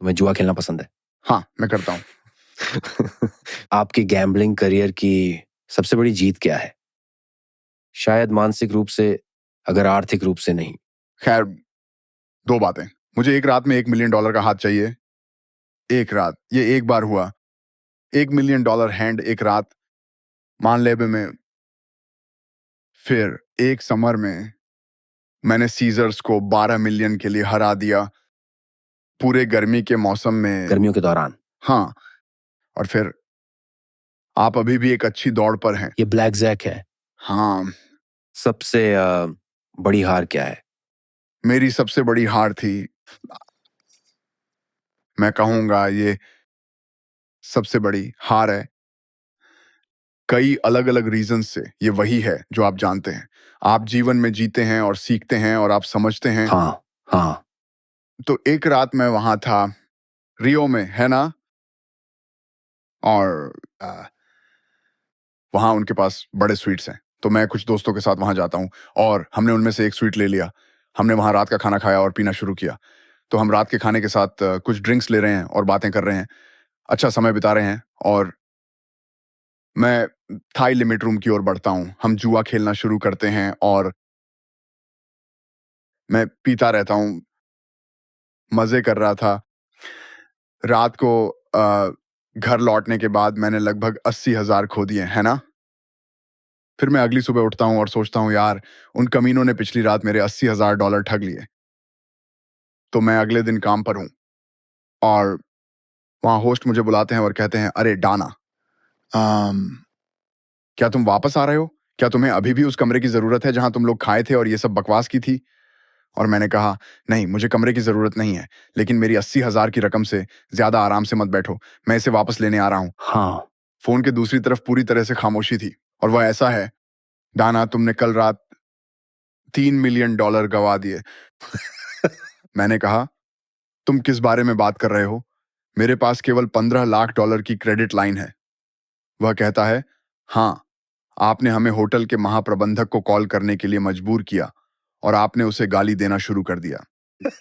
तुम्हें जुआ खेलना पसंद है? हाँ, मैं करता हूँ। आपके गैम्बलिंग करियर की सबसे बड़ी जीत क्या है? शायद मानसिक रूप से, अगर आर्थिक रूप से नहीं। खैर, 2 बातें। मुझे एक रात में $1 मिलियन का हाथ चाहिए। एक रात, ये एक बार हुआ। $1 मिलियन हैंड एक रात, मान लेबे में। फिर एक समर में मैंने सीजर्स को 12 मिलियन के लिए हरा दिया, पूरे गर्मी के मौसम में। गर्मियों के दौरान? हाँ, और फिर आप अभी भी एक अच्छी दौड़ पर हैं। ये ब्लैक जैक है। हाँ, सबसे बड़ी हार क्या है? मेरी सबसे बड़ी हार थी, मैं कहूँगा ये सबसे बड़ी हार है। कई अलग-अलग रीज़न्स से ये वही है जो आप जानते हैं। आप जीवन में जीते हैं और सीखते हैं और आप समझते हैं। हाँ, हाँ। तो एक रात मैं वहाँ था, रियो में, है ना? और वहाँ उनके पास बड़े स्वीट्स हैं, तो मैं कुछ दोस्तों के साथ वहाँ जाता हूँ और हमने उनमें से एक स्वीट ले लिया। हमने वहाँ रात का खाना खाया और पीना शुरू किया। तो हम रात के खाने के साथ कुछ ड्रिंक्स ले रहे हैं और बातें कर रहे हैं, अच्छा समय बिता रहे हैं और मैं थाई लिमिट रूम की ओर बढ़ता हूँ। हम जुआ खेलना शुरू करते हैं और मैं पीता रहता हूँ, मज़े कर रहा था। रात को घर लौटने के बाद मैंने लगभग 80,000 खो दिए, है ना? फिर मैं अगली सुबह उठता हूँ और सोचता हूँ, यार, उन कमीनों ने पिछली रात मेरे $80,000 ठग लिए। तो मैं अगले दिन काम पर हूँ और वहाँ होस्ट मुझे बुलाते हैं और कहते हैं, "अरे डाना, अम, क्या तुम वापस आ रहे हो? क्या तुम्हें अभी भी उस कमरे की ज़रूरत है जहाँ तुम लोग खाए थे और ये सब बकवास की थी?" और मैंने कहा, "नहीं, मुझे कमरे की ज़रूरत नहीं है, लेकिन मेरी 80,000 की रकम से ज़्यादा आराम से मत बैठो, मैं इसे वापस लेने आ रहा हूँ।" हाँ। फ़ोन के दूसरी तरफ पूरी तरह से खामोशी थी और वह ऐसा है, "डाना, तुमने कल रात $3 मिलियन गँवा दिए।" मैंने कहा, "तुम किस बारे में बात कर रहे हो? मेरे पास केवल $15 लाख की क्रेडिट लाइन है।" वह कहता है, "हाँ, आपने हमें होटल के महाप्रबंधक को कॉल करने के लिए मजबूर किया और आपने उसे गाली देना शुरू कर दिया।"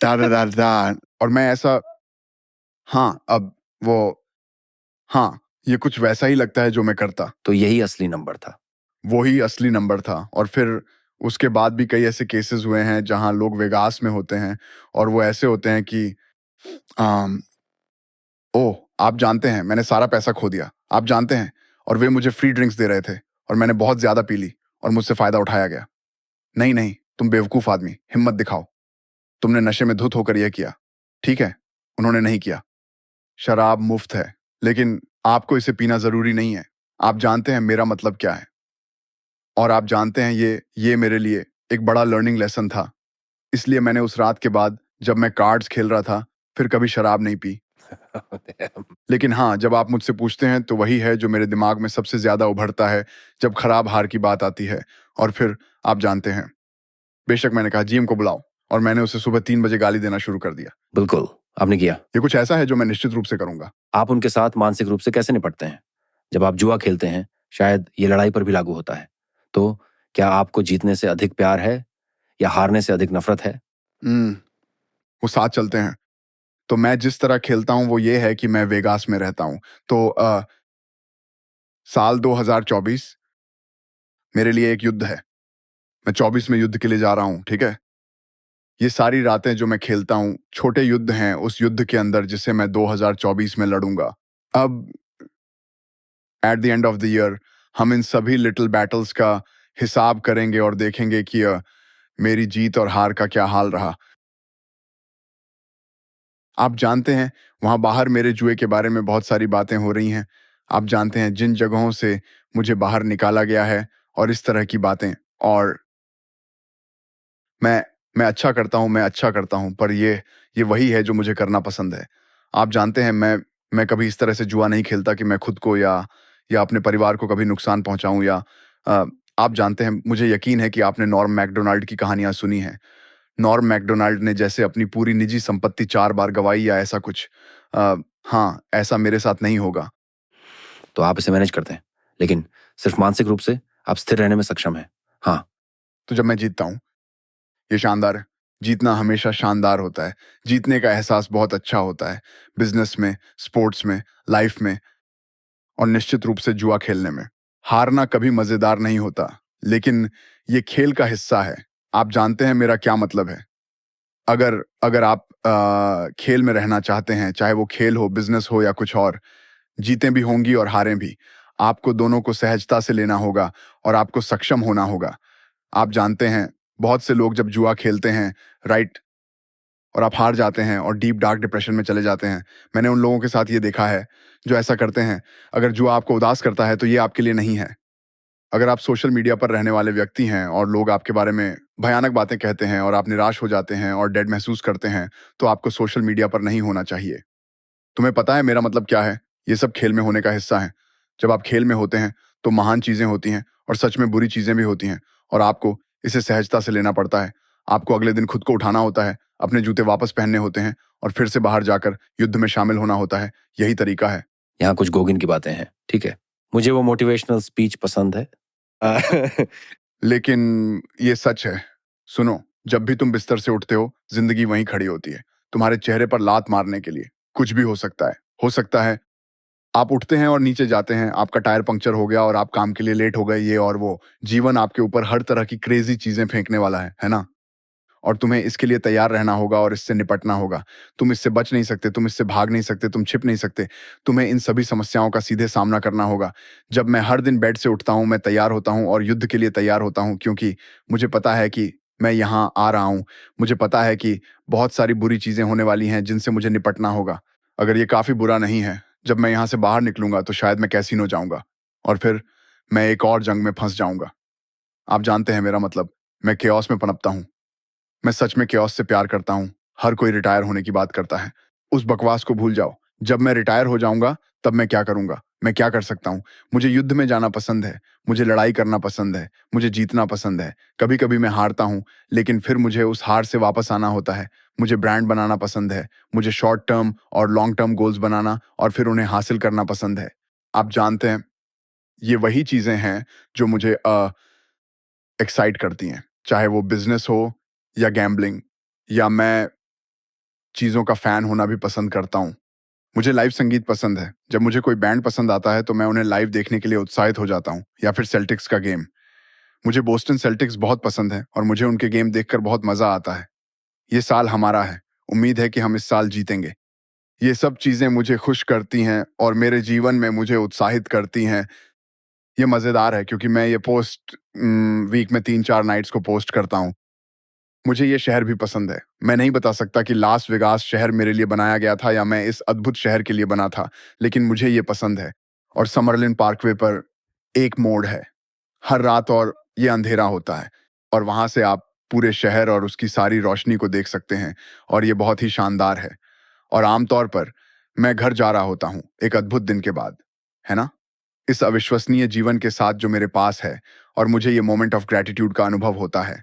दा और मैं ऐसा, हाँ, अब वो, हाँ, ये कुछ वैसा ही लगता है जो मैं करता। तो यही असली नंबर था। वो ही असली नंबर था और फिर उसके बाद भी कई ऐसे केसेस हुए हैं जहाँ लोग वेगास में होते हैं और वो ऐसे होते हैं कि अम, ओह! आप जानते हैं, मैंने सारा पैसा खो दिया, आप जानते हैं, और वे मुझे फ्री ड्रिंक्स दे रहे थे और मैंने बहुत ज़्यादा पी ली और मुझसे फ़ायदा उठाया गया। नहीं, नहीं, तुम बेवकूफ़ आदमी, हिम्मत दिखाओ। तुमने नशे में धुत होकर यह किया, ठीक है? उन्होंने नहीं किया। शराब मुफ़्त है, लेकिन आपको इसे पीना ज़रूरी नहीं है। आप जानते हैं मेरा मतलब क्या है। और आप जानते हैं ये मेरे लिए एक बड़ा लर्निंग लेसन था। इसलिए मैंने उस रात के बाद जब मैं कार्ड्स खेल रहा था, फिर कभी शराब नहीं पी। लेकिन हाँ, जब आप मुझसे पूछते हैं तो वही है जो मेरे दिमाग में सबसे ज़्यादा उभरता है जब खराब हार की बात आती है। और फिर आप जानते हैं, बेशक मैंने कहा जीएम को बुलाओ और मैंने उसे सुबह 3 बजे गाली देना शुरू कर दिया। बिल्कुल, आपने किया। ये कुछ ऐसा है जो मैं निश्चित रूप से करूँगा। आप उनके साथ मानसिक रूप से कैसे निपटते हैं? जब आप जुआ खेलते हैं, शायद ये लड़ाई पर भी लागू होता है। तो क्या आपको जीतने से अधिक प्यार है या हारने से अधिक नफ़रत है? वो साथ चलते हैं। तो मैं जिस तरह खेलता हूँ वो ये है कि मैं वेगास में रहता हूँ। तो साल 2024 मेरे लिए एक युद्ध है। मैं 24 में युद्ध के लिए जा रहा हूँ, ठीक है? ये सारी रातें जो मैं खेलता हूँ, छोटे युद्ध हैं उस युद्ध के अंदर जिसे मैं 2024 में लड़ूँगा। अब at the end of the year हम इन सभी लिटिल बैटल्स का हिसाब करेंगे और देखेंगे कि मेरी जीत और हार का क्या हाल रहा। आप जानते हैं, वहाँ बाहर मेरे जुए के बारे में बहुत सारी बातें हो रही हैं। आप जानते हैं जिन जगहों से मुझे बाहर निकाला गया है और इस तरह की बातें। और मैं अच्छा करता हूँ, पर ये वही है जो मुझे करना पसंद है। आप जानते हैं, मैं कभी इस तरह से जुआ नहीं खेलता कि मैं खुद को या अपने परिवार को कभी नुकसान पहुँचाऊँ या अ, आप जानते हैं, मुझे यकीन है कि आपने नॉर्म मैकडोनाल्ड की कहानियाँ सुनी हैं। नॉर्म मैकडोनाल्ड ने जैसे अपनी पूरी निजी संपत्ति 4 बार गँवाई या ऐसा कुछ। हाँ, ऐसा मेरे साथ नहीं होगा। तो आप इसे मैनेज करते हैं, लेकिन सिर्फ मानसिक रूप से आप स्थिर रहने में सक्षम हैं। हाँ। तो जब मैं जीतता हूँ, ये शानदार है। जीतना हमेशा शानदार होता है। जीतने का एहसास बहुत अच्छा होता है, बिजनेस में, स्पोर्ट्स में, लाइफ में और निश्चित रूप से जुआ खेलने में। हारना कभी मजेदार नहीं होता, लेकिन ये खेल का हिस्सा है। आप जानते हैं मेरा क्या मतलब है। अगर अगर आप खेल में रहना चाहते हैं, चाहे वो खेल हो, बिजनेस हो या कुछ और, जीतें भी होंगी और हारें भी, आपको दोनों को सहजता से लेना होगा और आपको सक्षम होना होगा। आप जानते हैं, बहुत से लोग जब जुआ खेलते हैं, राइट, और आप हार जाते हैं और डीप डार्क डिप्रेशन में चले जाते हैं। मैंने उन लोगों के साथ ये देखा है जो ऐसा करते हैं। अगर जुआ आपको उदास करता है तो ये आपके लिए नहीं है। अगर आप सोशल मीडिया पर रहने वाले व्यक्ति हैं और लोग आपके बारे में भयानक बातें कहते हैं और आप निराश हो जाते हैं और डेड महसूस करते हैं, तो आपको सोशल मीडिया पर नहीं होना चाहिए। तुम्हें पता है मेरा मतलब क्या है? ये सब खेल में होने का हिस्सा है। जब आप खेल में होते हैं तो महान चीजें होती हैं और सच में बुरी चीजें भी होती हैं, और आपको इसे सहजता से लेना पड़ता है। आपको अगले दिन खुद को उठाना होता है, अपने जूते वापस पहनने होते हैं और फिर से बाहर जाकर युद्ध में शामिल होना होता है। यही तरीका है। यहाँ कुछ गोगिन की बातें हैं, ठीक है। मुझे वो मोटिवेशनल स्पीच पसंद है। लेकिन ये सच है। सुनो, जब भी तुम बिस्तर से उठते हो, जिंदगी वहीं खड़ी होती है, तुम्हारे चेहरे पर लात मारने के लिए। कुछ भी हो सकता है। हो सकता है आप उठते हैं और नीचे जाते हैं, आपका टायर पंक्चर हो गया और आप काम के लिए लेट हो गए, ये और वो। जीवन आपके ऊपर हर तरह की क्रेजी चीजें फेंकने वाला है ना? और तुम्हें इसके लिए तैयार रहना होगा और इससे निपटना होगा। तुम इससे बच नहीं सकते, तुम इससे भाग नहीं सकते, तुम छिप नहीं सकते। तुम्हें इन सभी समस्याओं का सीधे सामना करना होगा। जब मैं हर दिन बेड से उठता हूँ, मैं तैयार होता हूँ और युद्ध के लिए तैयार होता हूँ, क्योंकि मुझे पता है कि मैं यहाँ आ रहा हूँ। मुझे पता है कि बहुत सारी बुरी चीजें होने वाली हैं जिनसे मुझे निपटना होगा। अगर ये काफी बुरा नहीं है, जब मैं यहाँ से बाहर निकलूंगा तो शायद मैं कैसीनो जाऊंगा और फिर मैं एक और जंग में फंस जाऊंगा। आप जानते हैं मेरा मतलब। मैं केओस में पनपता हूँ। मैं सच में केओस से प्यार करता हूँ। हर कोई रिटायर होने की बात करता है। उस बकवास को भूल जाओ। जब मैं रिटायर हो जाऊंगा तब मैं क्या करूंगा? मैं क्या कर सकता हूँ? मुझे युद्ध में जाना पसंद है। मुझे लड़ाई करना पसंद है। मुझे जीतना पसंद है। कभी कभी मैं हारता हूँ, लेकिन फिर मुझे उस हार से वापस आना होता है। मुझे ब्रांड बनाना पसंद है। मुझे शॉर्ट टर्म और लॉन्ग टर्म गोल्स बनाना और फिर उन्हें हासिल करना पसंद है। आप जानते हैं, ये वही चीजें हैं जो मुझे एक्साइट करती हैं, चाहे वो बिजनेस हो या गैम्बलिंग, या मैं चीज़ों का फ़ैन होना भी पसंद करता हूँ। मुझे लाइव संगीत पसंद है। जब मुझे कोई बैंड पसंद आता है तो मैं उन्हें लाइव देखने के लिए उत्साहित हो जाता हूँ, या फिर सेल्टिक्स का गेम। मुझे बोस्टन सेल्टिक्स बहुत पसंद है और मुझे उनके गेम देखकर बहुत मज़ा आता है। ये साल हमारा है। उम्मीद है कि हम इस साल जीतेंगे। ये सब चीज़ें मुझे खुश करती हैं और मेरे जीवन में मुझे उत्साहित करती हैं। ये मज़ेदार है क्योंकि मैं ये पोस्ट वीक में 3-4 नाइट्स को पोस्ट करता हूँ। मुझे ये शहर भी पसंद है। मैं नहीं बता सकता कि लास वेगास शहर मेरे लिए बनाया गया था या मैं इस अद्भुत शहर के लिए बना था, लेकिन मुझे ये पसंद है। और समरलिन पार्कवे पर एक मोड़ है हर रात, और ये अंधेरा होता है और वहां से आप पूरे शहर और उसकी सारी रोशनी को देख सकते हैं, और ये बहुत ही शानदार है। और आमतौर पर मैं घर जा रहा होता हूँ एक अद्भुत दिन के बाद, है ना? इस अविश्वसनीय जीवन के साथ जो मेरे पास है, और मुझे ये मोमेंट ऑफ ग्रैटिट्यूड का अनुभव होता है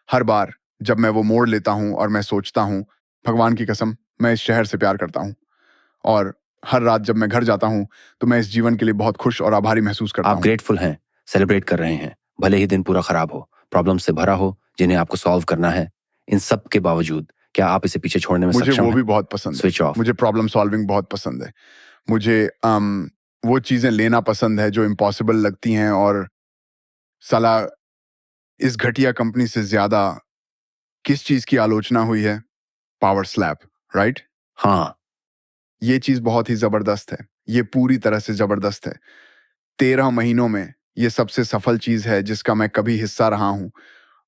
हर बार जब मैं वो मोड़ लेता हूँ और मैं सोचता हूँ, भगवान की कसम, मैं इस शहर से प्यार करता हूँ। और हर रात जब मैं घर जाता हूँ तो मैं इस जीवन के लिए बहुत खुश और आभारी महसूस करता आप हूँ। ग्रेटफुल हैं, सेलिब्रेट कर रहे हैं, भले ही दिन पूरा खराब हो, प्रॉब्लम से भरा हो जिन्हें आपको सॉल्व करना है। इन सब के बावजूद क्या आप इसे पीछे छोड़ने में मुझे सक्षम वो हैं? भी बहुत पसंद है। Switch off. मुझे प्रॉब्लम सॉल्विंग बहुत पसंद है। मुझे वो चीजें लेना पसंद है जो इम्पॉसिबल लगती हैं, और साला इस घटिया कंपनी से ज्यादा किस चीज की आलोचना हुई है? Power slap, right? हाँ, ये चीज बहुत ही जबरदस्त है। ये पूरी तरह से जबरदस्त है। 13 महीनों में ये सबसे सफल चीज है जिसका मैं कभी हिस्सा रहा हूं,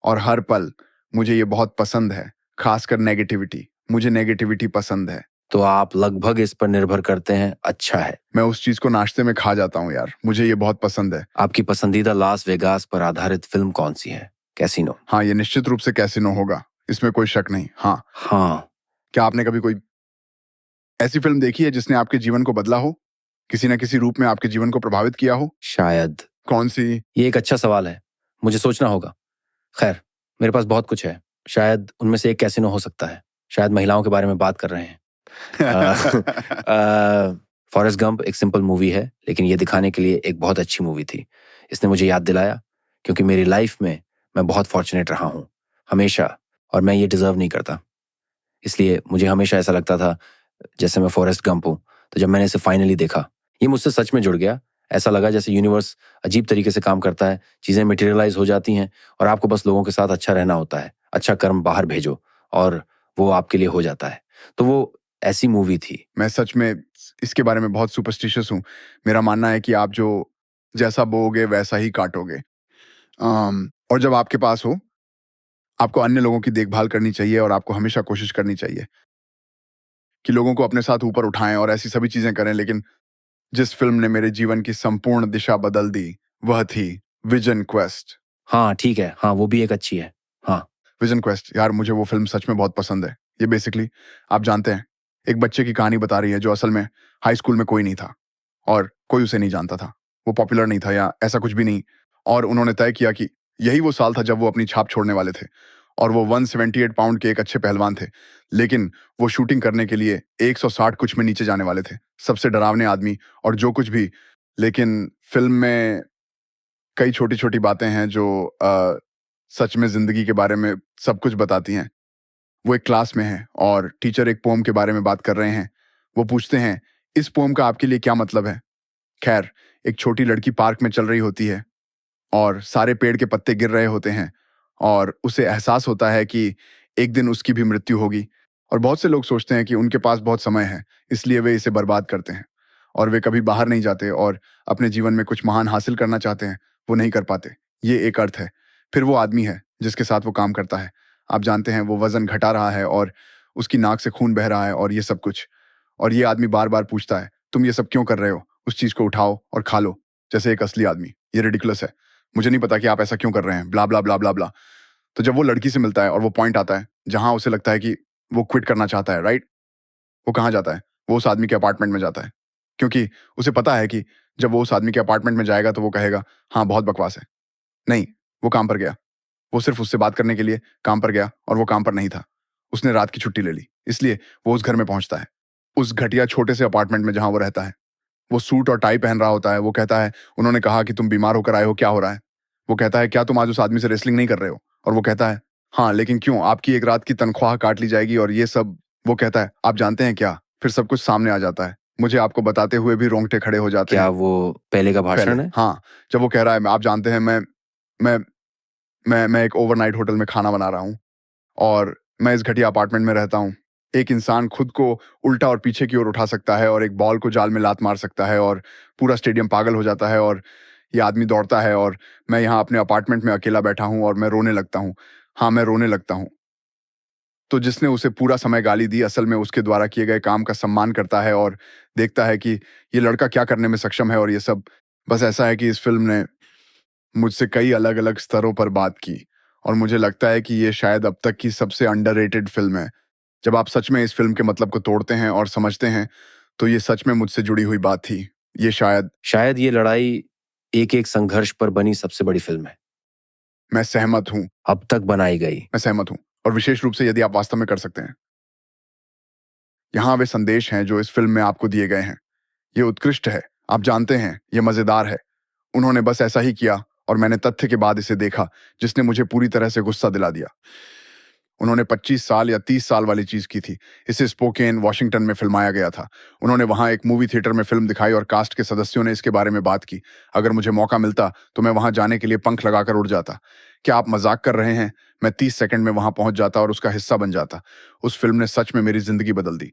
और हर पल मुझे ये बहुत पसंद है। खासकर नेगेटिविटी। मुझे नेगेटिविटी पसंद है। तो आप लगभग इस पर निर्भर करते हैं। अच्छा है। मैं उस चीज को नाश्ते में खा जाता हूँ यार। मुझे ये बहुत पसंद है। आपकी पसंदीदा लास वेगास पर आधारित फिल्म कौन सी है? कैसीनो। हाँ, ये निश्चित रूप से कैसीनो होगा, इसमें कोई शक नहीं। हाँ, हाँ, क्या आपने कभी कोई ऐसी फिल्म देखी है जिसने आपके जीवन को बदला हो, किसी न किसी रूप में आपके जीवन को प्रभावित किया हो? शायद। कौन सी? ये एक अच्छा सवाल है, मुझे सोचना होगा। खैर, मेरे पास बहुत कुछ है। शायद उनमें से एक कैसीनो हो सकता है। शायद महिलाओं के बारे में बात कर रहे हैं। फॉरेस्ट गंप एक सिंपल मूवी है, लेकिन ये दिखाने के लिए एक बहुत अच्छी मूवी थी। इसने मुझे याद दिलाया, क्योंकि मेरी लाइफ में मैं बहुत फॉर्चुनेट रहा हूँ। हमेशा और मैं ये डिजर्व नहीं करता। इसलिए मुझे हमेशा ऐसा लगता था जैसे मैं फॉरेस्ट गंप हूँ। तो जब मैंने इसे फाइनली देखा, ये मुझसे सच में जुड़ गया। ऐसा लगा जैसे यूनिवर्स अजीब तरीके से काम करता है, चीज़ें मटेरियलाइज हो जाती हैं और आपको बस लोगों के साथ अच्छा रहना होता है, अच्छा कर्म बाहर भेजो और वो आपके लिए हो जाता है। तो वो ऐसी मूवी थी। मैं सच में इसके बारे में बहुत सुपरस्टिशियस हूँ। मेरा मानना है कि आप जो जैसा बोओगे वैसा ही काटोगे। और जब आपके पास हो, आपको अन्य लोगों की देखभाल करनी चाहिए और आपको हमेशा कोशिश करनी चाहिए कि लोगों को अपने साथ ऊपर उठाएं और ऐसी सभी चीजें करें। लेकिन जिस फिल्म ने मेरे जीवन की संपूर्ण दिशा बदल दी, वह थी विजन क्वेस्ट। हाँ ठीक है, हाँ वो भी एक अच्छी है। हाँ विजन क्वेस्ट, यार मुझे वो फिल्म सच में बहुत पसंद है। ये बेसिकली, आप जानते हैं, एक बच्चे की कहानी बता रही है जो असल में हाई स्कूल में कोई नहीं था और कोई उसे नहीं जानता था। वो पॉपुलर नहीं था या ऐसा कुछ भी नहीं। और उन्होंने तय किया कि यही वो साल था जब वो अपनी छाप छोड़ने वाले थे। और वो 178 पाउंड के एक अच्छे पहलवान थे। लेकिन वो शूटिंग करने के लिए 160 कुछ में नीचे जाने वाले थे। सबसे डरावने आदमी और जो कुछ भी। लेकिन फिल्म में कई छोटी-छोटी बातें हैं जो सच में ज़िंदगी के बारे में सब कुछ बताती हैं। वो एक क्लास में हैं और टीचर एक पोएम के बारे में बात कर रहे हैं। वो पूछते हैं, "इस पोएम का आपके लिए क्या मतलब है?" खैर, एक छोटी लड़की पार्क में चल रही होती है और सारे पेड़ के पत्ते गिर रहे होते हैं और उसे एहसास होता है कि एक दिन उसकी भी मृत्यु होगी। और बहुत से लोग सोचते हैं कि उनके पास बहुत समय है, इसलिए वे इसे बर्बाद करते हैं और वे कभी बाहर नहीं जाते और अपने जीवन में कुछ महान हासिल करना चाहते हैं, वो नहीं कर पाते। ये एक अर्थ है। फिर वो आदमी है जिसके साथ वो काम करता है। आप जानते हैं, वो वज़न घटा रहा है और उसकी नाक से खून बह रहा है और ये सब कुछ। और ये आदमी बार-बार पूछता है, "तुम ये सब क्यों कर रहे हो? उस चीज़ को उठाओ और खा लो, जैसे एक असली आदमी। ये रिडिकुलस है। मुझे नहीं पता कि आप ऐसा क्यों कर रहे हैं, ब्ला ब्ला ब्ला ब्ला ब्ला।" तो जब वो लड़की से मिलता है और वो पॉइंट आता है जहां उसे लगता है कि वो क्विट करना चाहता है, राइट? वो कहाँ जाता है? वो उस आदमी के अपार्टमेंट में जाता है। क्योंकि उसे पता है कि जब वो उस आदमी के अपार्टमेंट में जाएगा तो वो कहेगा, हाँ बहुत बकवास है। नहीं, वो काम पर गया। वो सिर्फ उससे बात करने के लिए काम पर गया और वो काम पर नहीं था। उसने रात की छुट्टी ले ली, इसलिए वो उस घर में पहुंचता है, उस घटिया छोटे से अपार्टमेंट में जहां वो रहता है। वो सूट और टाई पहन रहा होता है। वो कहता है, उन्होंने कहा कि तुम बीमार होकर आए हो, क्या हो रहा है? वो कहता है, क्या तुम आज उस आदमी से रेसलिंग नहीं कर रहे हो? और वो कहता है, हाँ लेकिन क्यों? आपकी एक रात की तनख्वाह काट ली जाएगी और ये सब। वो कहता है, आप जानते हैं क्या? फिर सब कुछ सामने आ जाता है। मुझे आपको बताते हुए भी रोंगटे खड़े हो जाते क्या हैं। वो पहले का पहले, भाषण है? हाँ, जब वो कह रहा है, आप जानते हैं, मैं मैं एक ओवरनाइट होटल में खाना बना रहा हूँ और मैं इस घटिया अपार्टमेंट में रहता हूँ। एक इंसान खुद को उल्टा और पीछे की ओर उठा सकता है और एक बॉल को जाल में लात मार सकता है और पूरा स्टेडियम पागल हो जाता है और ये आदमी दौड़ता है और मैं यहाँ अपने अपार्टमेंट में अकेला बैठा हूँ और मैं रोने लगता हूँ। हाँ, मैं रोने लगता हूँ। तो जिसने उसे पूरा समय गाली दी, असल में उसके द्वारा किए गए काम का सम्मान करता है और देखता है कि ये लड़का क्या करने में सक्षम है और ये सब। बस ऐसा है कि इस फिल्म ने मुझसे कई अलग-अलग स्तरों पर बात की और मुझे लगता है कि ये शायद अब तक की सबसे अंडररेटेड फिल्म है। जब आप सच में इस फिल्म के मतलब को तोड़ते हैं और समझते हैं, तो ये सच में मुझसे जुड़ी हुई बात थी। ये शायद ये लड़ाई एक-एक संघर्ष पर बनी सबसे बड़ी फिल्म है, मैं सहमत हूँ, अब तक बनाई गई। मैं सहमत हूँ और विशेष रूप से यदि आप वास्तव में कर सकते हैं। यहाँ वे संदेश हैं जो इस फिल्म में आपको दिए गए हैं। ये उत्कृष्ट है, आप जानते हैं, ये मज़ेदार है। उन्होंने बस ऐसा ही किया और मैंने तथ्य के बाद इसे देखा, जिसने मुझे पूरी तरह से गुस्सा दिला दिया। उन्होंने 25 साल या 30 साल वाली चीज़ की थी। इसे स्पोकेन, वॉशिंगटन में फ़िल्माया गया था। उन्होंने वहाँ एक मूवी थिएटर में फ़िल्म दिखाई और कास्ट के सदस्यों ने इसके बारे में बात की। अगर मुझे मौका मिलता, तो मैं वहाँ जाने के लिए पंख लगाकर उड़ जाता। क्या आप मज़ाक कर रहे हैं? मैं 30 सेकंड में वहाँ पहुँच जाता और उसका हिस्सा बन जाता। उस फ़िल्म ने सच में मेरी ज़िंदगी बदल दी।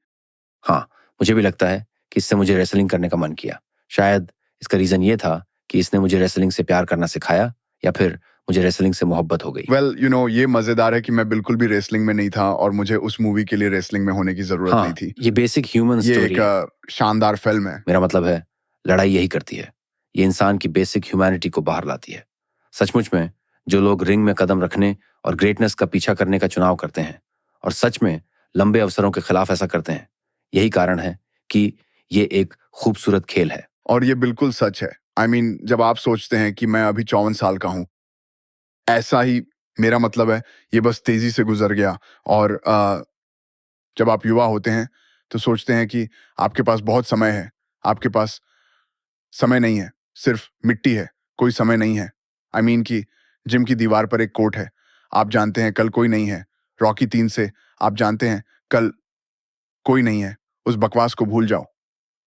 हाँ, मुझे भी लगता है कि इससे मुझे रेसलिंग करने का मन किया। शायद इसका रीज़न ये था कि इसने मुझे रेसलिंग से प्यार करना सिखाया या फिर मुझे रेसलिंग से मोहब्बत हो गई। वेल, ये मज़ेदार है कि मैं बिल्कुल भी रेसलिंग में नहीं था और मुझे उस मूवी के लिए रेसलिंग में होने की ज़रूरत नहीं हाँ, थी। ये बेसिक ह्यूमन ये स्टोरी एक है। शानदार फ़िल्म है। मेरा मतलब है, लड़ाई यही करती है। ये इंसान की बेसिक ह्यूमैनिटी को बाहर लाती है। सचमुच में जो लोग रिंग में कदम रखने और ग्रेटनेस का पीछा करने का चुनाव करते हैं और सच में लंबे अवसरों के खिलाफ ऐसा करते हैं, यही कारण है कि ये एक खूबसूरत खेल है। और ये बिल्कुल सच है। जब आप सोचते हैं कि मैं अभी 54 साल का हूँ, ऐसा ही मेरा मतलब है, ये बस तेज़ी से गुज़र गया और जब आप युवा होते हैं, तो सोचते हैं कि आपके पास बहुत समय है, आपके पास समय नहीं है, सिर्फ़ मिट्टी है, कोई समय नहीं है। कि जिम की दीवार पर एक कोट है, आप जानते हैं कल कोई नहीं है, रॉकी 3 से, आप जानते हैं, कल कोई नहीं है। उस बकवास को भूल जाओ।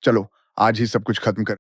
चलो, आज ही सब कुछ खत्म कर